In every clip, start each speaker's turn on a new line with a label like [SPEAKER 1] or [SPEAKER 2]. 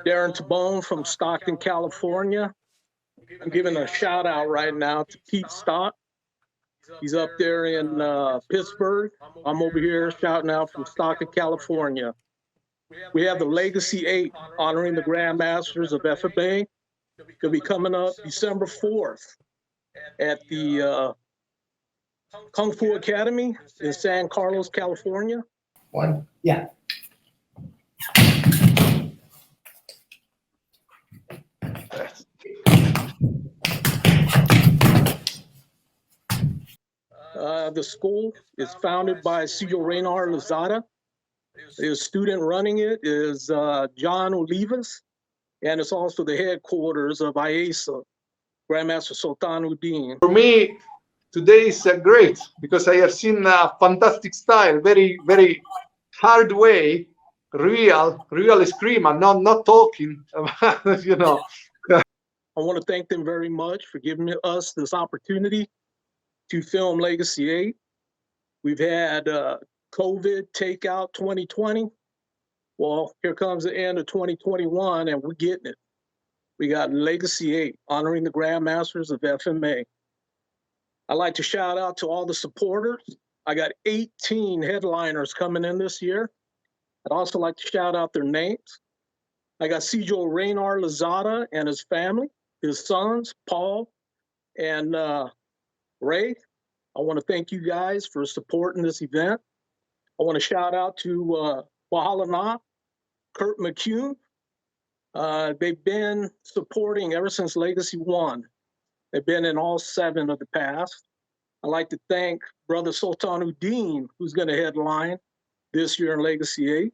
[SPEAKER 1] Darren Tabone from Stockton, California. I'm giving a shout out right now to Pete Stock. He's up there in Pittsburgh. I'm over here shouting out from Stockton, California. We have the Legacy 8 honoring the Grandmasters of FMA. It'll be coming up December 4th at the Kung Fu Academy in San Carlos, California.
[SPEAKER 2] One? Yeah.
[SPEAKER 1] The school is founded by Cesar Reynar Lozada. The student running it is John Olivas, and it's also the headquarters of IASA, Grandmaster Sultan Uddin.
[SPEAKER 3] For me, today is great because I have seen a fantastic style, very, very hard way, real scream and not talking about, you know.
[SPEAKER 1] I want to thank them very much for giving us this opportunity to film Legacy 8. We've had COVID takeout 2020. Well, here comes the end of 2021 and we're getting it. We got Legacy 8, honoring the Grandmasters of FMA. I'd like to shout out to all the supporters. I got 18 headliners coming in this year. I'd also like to shout out their names. I got Cesar Reynar Lozada and his family, his sons, Paul and Ray. I want to thank you guys for supporting this event. I want to shout out to Bahalana, Kurt McCune. They've been supporting ever since Legacy 1. They've been in all 7 of the past. I'd like to thank Brother Sultan Uddin, who's going to headline this year in Legacy 8.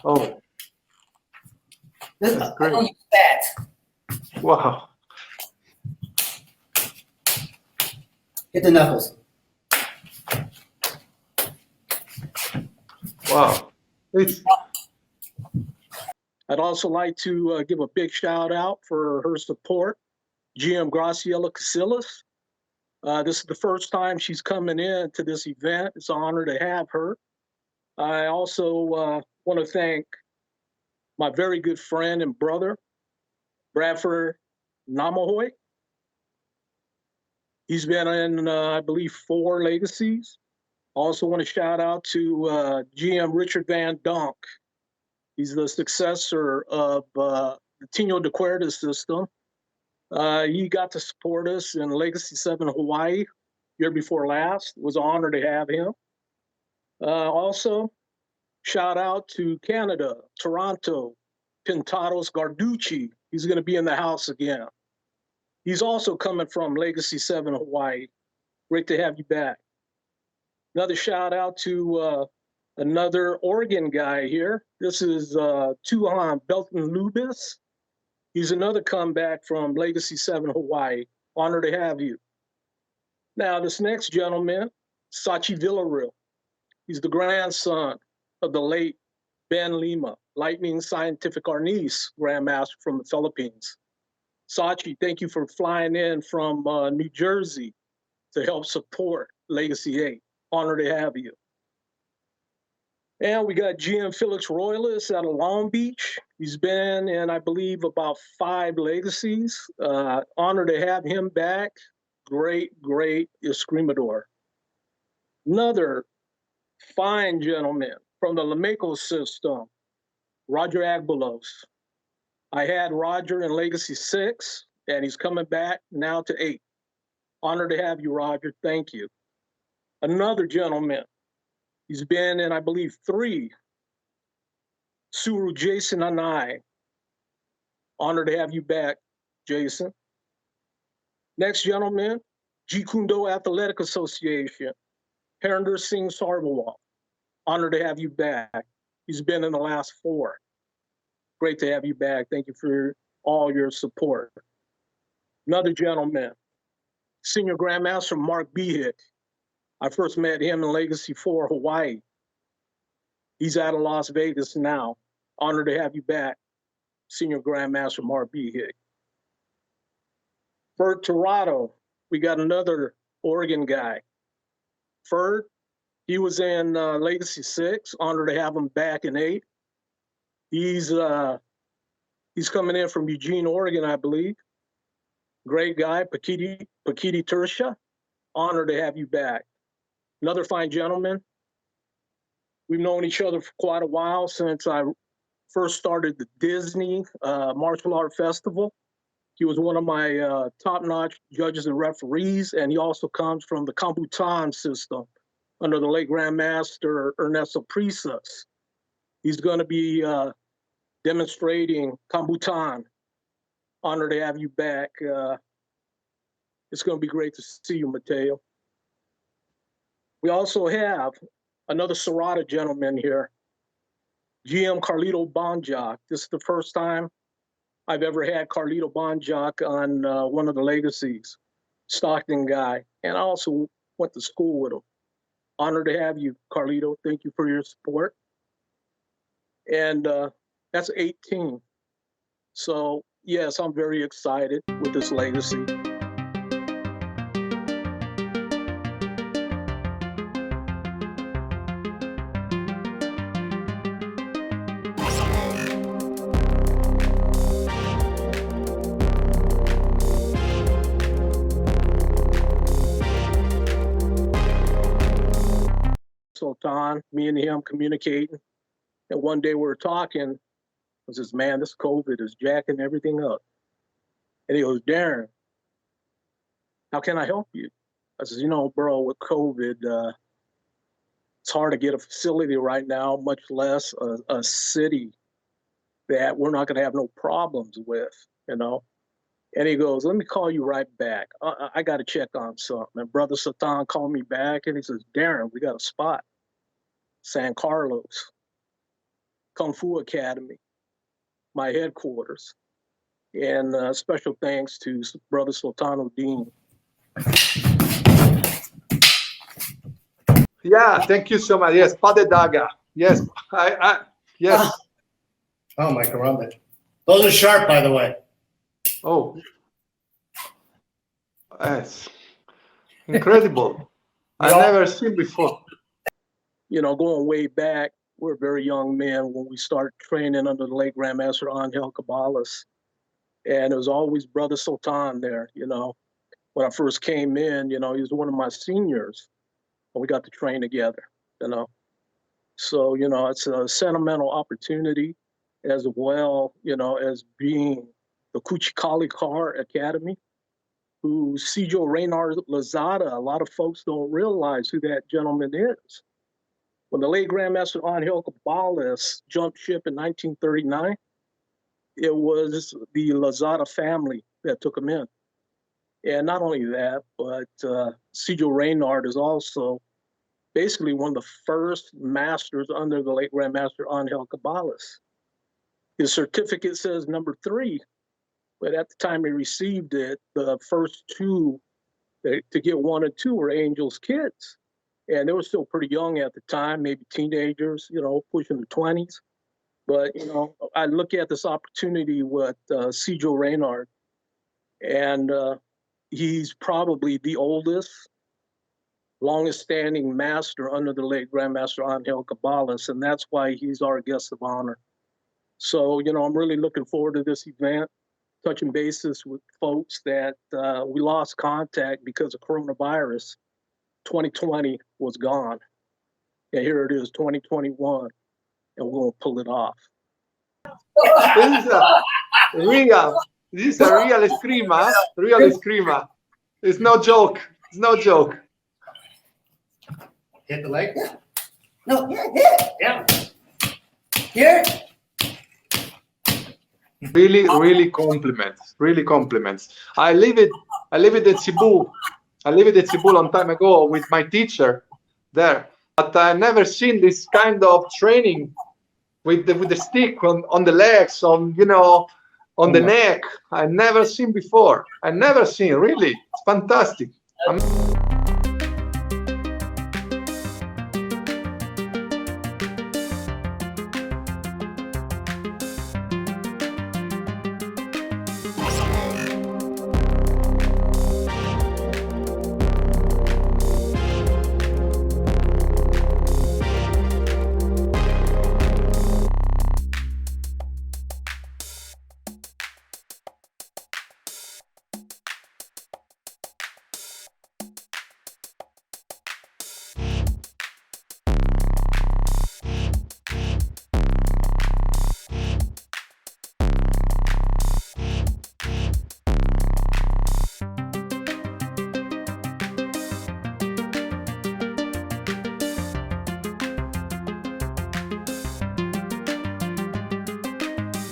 [SPEAKER 3] Oh,
[SPEAKER 2] This
[SPEAKER 3] that's great.
[SPEAKER 2] that.
[SPEAKER 3] Wow.
[SPEAKER 2] Hit the knuckles.
[SPEAKER 3] Wow.
[SPEAKER 1] I'd also like to give a big shout out for her support, GM Graciela Casillas. This is the first time she's coming in to this event. It's an honor to have her. I also want to thank my very good friend and brother, Bradford Namahoy. He's been in, I believe, 4 legacies. Also want to shout out to GM Richard Van Donk. He's the successor of the Tino de Cuerda system. He got to support us in Legacy 7 Hawaii year before last. It was an honor to have him. Also, shout out to Canada, Toronto, Pintados Garducci. He's going to be in the house again. He's also coming from Legacy 7 Hawaii. Great to have you back. Another shout out to another Oregon guy here. This is Tuhan Belton Lubis. He's another comeback from Legacy 7 Hawaii. Honor to have you. Now, this next gentleman, Sachi Villarreal. He's the grandson of the late Ben Lima, Lightning Scientific Arnis Grandmaster from the Philippines. Sachi, thank you for flying in from New Jersey to help support Legacy 8. Honor to have you. And we got GM Felix Royalist out of Long Beach. He's been in, I believe, about 5 legacies. Honor to have him back. Great Escrimador. Another fine gentleman from the Lameco system, Roger Agbulos. I had Roger in Legacy 6, and he's coming back now to 8. Honor to have you, Roger. Thank you. Another gentleman, he's been in, I believe, 3, Suru Jason Anai. Honor to have you back, Jason. Next gentleman, Jikundo Athletic Association, Harinder Singh Sarwal. Honor to have you back. He's been in the last 4. Great to have you back. Thank you for all your support. Another gentleman, Senior Grandmaster Mark Behick. I first met him in Legacy 4 Hawaii. He's out of Las Vegas now. Honored to have you back, Senior Grandmaster Mark Behick. Ferd Torado, we got another Oregon guy. Ferd, he was in Legacy 6. Honored to have him back in 8. He's coming in from Eugene, Oregon, I believe. Great guy, Pakiti Tersha. Honored to have you back. Another fine gentleman. We've known each other for quite a while, since I first started the Disney Martial Art Festival. He was one of my top-notch judges and referees, and he also comes from the Kambutan system under the late Grandmaster Ernesto Prisas. He's going to be demonstrating Kambutan. Honored to have you back. It's going to be great to see you, Mateo. We also have another Serrata gentleman here, GM Carlito Bonjoc. This is the first time I've ever had Carlito Bonjoc on one of the legacies. Stockton guy. And I also went to school with him. Honored to have you, Carlito. Thank you for your support. And that's 18. So, yes, I'm very excited with this legacy. Sultan, me and him communicating. And one day we were talking. I says, man, this COVID is jacking everything up. And he goes, Darren, how can I help you? I says, you know, bro, with COVID, it's hard to get a facility right now, much less a city that we're not going to have no problems with, you know? And he goes, let me call you right back. I got to check on something. And Brother Satan called me back and he says, Darren, we got a spot. San Carlos, Kung Fu Academy, my headquarters. And special thanks to Brother Sultano Dean.
[SPEAKER 3] Yeah, thank you so much. Yes, Padre Daga. Yes, yes.
[SPEAKER 2] Oh my caramba. Those are sharp, by the way.
[SPEAKER 3] Oh, that's incredible. I've never seen before.
[SPEAKER 1] You know, going way back, we're very young men when we started training under the late Grandmaster Angel Cabalas. And it was always Brother Sultan there, you know. When I first came in, you know, he was one of my seniors. And we got to train together, you know. So, you know, it's a sentimental opportunity as well, you know, as being the Kuchikali Kar Academy, who Sijo Reynard Lazada, a lot of folks don't realize who that gentleman is. When the late Grandmaster Angel Cabalas jumped ship in 1939, it was the Lazada family that took him in. And not only that, but Sijo Reynard is also basically one of the first masters under the late Grandmaster Angel Cabalas. His certificate says number 3, but at the time he received it, the first 2 to get 1 and 2 were Angel's kids. And they were still pretty young at the time, maybe teenagers, you know, pushing the 20s. But, you know, I look at this opportunity with Sijo Reynard, and he's probably the oldest, longest standing master under the late Grandmaster Angel Cabalas, and that's why he's our guest of honor. So, you know, I'm really looking forward to this event, touching bases with folks that we lost contact because of coronavirus. 2020 was gone. And here it is, 2021, and we're going to pull it off.
[SPEAKER 3] This is a real screamer, real screamer. It's no joke. It's no joke.
[SPEAKER 2] Hit the leg? No, yeah. Here.
[SPEAKER 3] Really compliments. Really compliments. I live it at Cebu. I lived at Cebu a long time ago with my teacher there. But I've never seen this kind of training with the stick on the legs, on, you know, on the neck. I've never seen before. I've never seen, really. It's fantastic.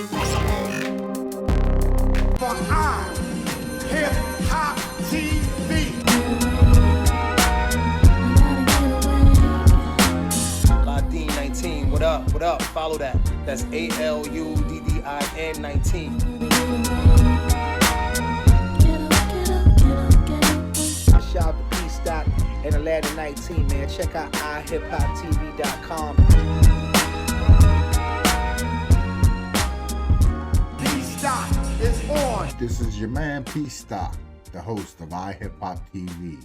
[SPEAKER 4] For iHipHopTV.
[SPEAKER 5] Ladin 19, what up, what up? Follow that. That's ALUDDIN 19. Shout out to P-Stock and Aladdin 19, man. Check out iHipHopTV.com.
[SPEAKER 4] P-Stock is on.
[SPEAKER 6] This is your man P Stock, the host of iHipHopTV.